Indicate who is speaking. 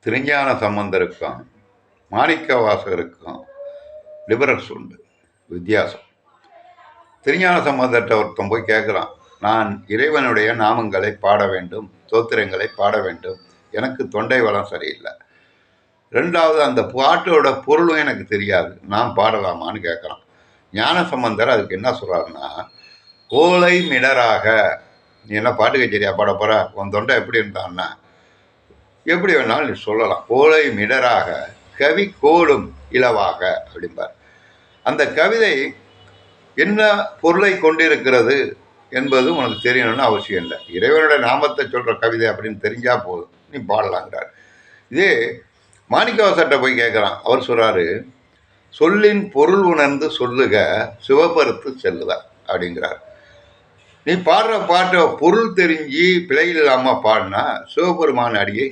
Speaker 1: திருஞான சம்பந்தருக்கும் மாணிக்க வாசகருக்கும் difference உண்டு, வித்தியாசம். திருஞான சம்பந்தர்கிட்ட ஒருத்தன் போய் கேட்குறான், நான் இறைவனுடைய நாமங்களை பாட வேண்டும், தோத்திரங்களை பாட வேண்டும், எனக்கு தொண்டை வளம் சரியில்லை, ரெண்டாவது அந்த பாட்டோட பொருளும் எனக்கு தெரியாது, நான் பாடலாமான்னு கேட்குறான். ஞான சம்பந்தர் அதுக்கு என்ன சொல்கிறாருன்னா, கோலை மிடராக, நீ என்ன பாட்டு கச்சேரியா பாட போகிற, உன் தொண்டை எப்படி இருந்தான்னா எப்படி வேணாலும் நீ சொல்லலாம், கோலை மிடராக கவி கோடும் இலவாக அப்படிம்பார். அந்த கவிதை என்ன பொருளை கொண்டிருக்கிறது என்பது உனக்கு தெரியணும்னு அவசியம் இல்லை, இறைவனுடைய நாமத்தை சொல்கிற கவிதை அப்படின்னு தெரிஞ்சால் போதும், நீ பாடலாங்கிறார். இதே மாணிக்கவாசர்கிட்ட போய் கேட்குறான், அவர் சொல்கிறாரு, சொல்லின் பொருள் உணர்ந்து சொல்லுக சிவபருத்து செல்லுவார் அப்படிங்கிறார். நீ பாடுற பாட்டை பொருள் தெரிஞ்சு பிழை இல்லாமல் பாடினா சிவபெருமான் அடியை